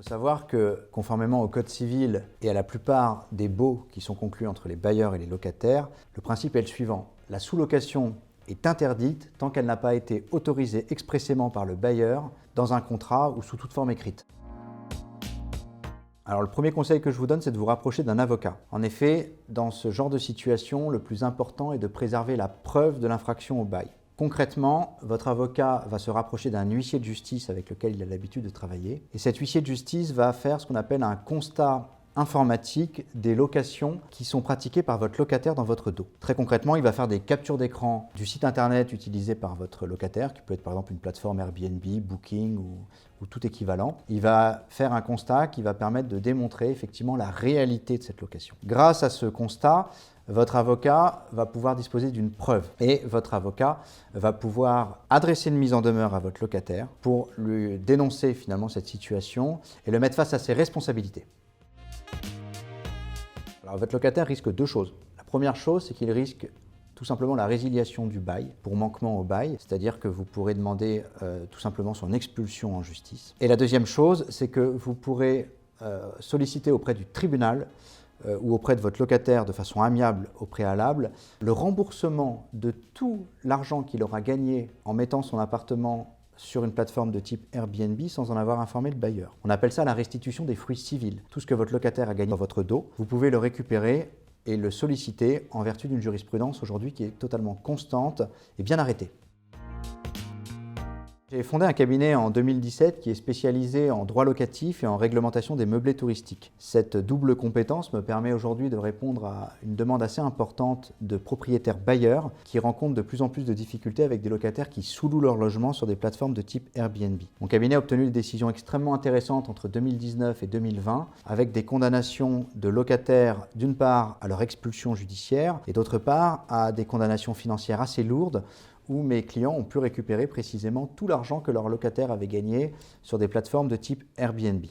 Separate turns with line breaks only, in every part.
Il faut savoir que, conformément au Code civil et à la plupart des baux qui sont conclus entre les bailleurs et les locataires, le principe est le suivant. La sous-location est interdite tant qu'elle n'a pas été autorisée expressément par le bailleur dans un contrat ou sous toute forme écrite. Alors le premier conseil que je vous donne, c'est de vous rapprocher d'un avocat. En effet, dans ce genre de situation, le plus important est de préserver la preuve de l'infraction au bail. Concrètement, votre avocat va se rapprocher d'un huissier de justice avec lequel il a l'habitude de travailler. Et cet huissier de justice va faire ce qu'on appelle un constat informatique des locations qui sont pratiquées par votre locataire dans votre dos. Très concrètement, il va faire des captures d'écran du site internet utilisé par votre locataire, qui peut être par exemple une plateforme Airbnb, Booking ou tout équivalent. Il va faire un constat qui va permettre de démontrer effectivement la réalité de cette location. Grâce à ce constat, votre avocat va pouvoir disposer d'une preuve et votre avocat va pouvoir adresser une mise en demeure à votre locataire pour lui dénoncer finalement cette situation et le mettre face à ses responsabilités. Alors, votre locataire risque deux choses. La première chose, c'est qu'il risque tout simplement la résiliation du bail pour manquement au bail, c'est-à-dire que vous pourrez demander tout simplement son expulsion en justice. Et la deuxième chose, c'est que vous pourrez solliciter auprès du tribunal ou auprès de votre locataire de façon amiable au préalable le remboursement de tout l'argent qu'il aura gagné en mettant son appartement sur une plateforme de type Airbnb sans en avoir informé le bailleur. On appelle ça la restitution des fruits civils. Tout ce que votre locataire a gagné dans votre dos, vous pouvez le récupérer et le solliciter en vertu d'une jurisprudence aujourd'hui qui est totalement constante et bien arrêtée. J'ai fondé un cabinet en 2017 qui est spécialisé en droit locatif et en réglementation des meublés touristiques. Cette double compétence me permet aujourd'hui de répondre à une demande assez importante de propriétaires bailleurs qui rencontrent de plus en plus de difficultés avec des locataires qui sous-louent leur logement sur des plateformes de type Airbnb. Mon cabinet a obtenu des décisions extrêmement intéressantes entre 2019 et 2020 avec des condamnations de locataires d'une part à leur expulsion judiciaire et d'autre part à des condamnations financières assez lourdes où mes clients ont pu récupérer précisément tout l'argent que leur locataire avait gagné sur des plateformes de type Airbnb.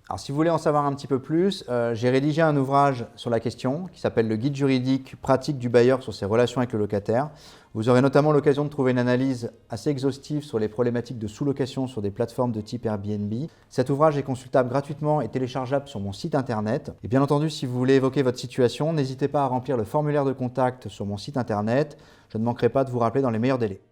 Alors si vous voulez en savoir un petit peu plus, j'ai rédigé un ouvrage sur la question qui s'appelle « Le guide juridique pratique du bailleur sur ses relations avec le locataire ». Vous aurez notamment l'occasion de trouver une analyse assez exhaustive sur les problématiques de sous-location sur des plateformes de type Airbnb. Cet ouvrage est consultable gratuitement et téléchargeable sur mon site internet. Et bien entendu, si vous voulez évoquer votre situation, n'hésitez pas à remplir le formulaire de contact sur mon site internet. Je ne manquerai pas de vous rappeler dans les meilleurs délais.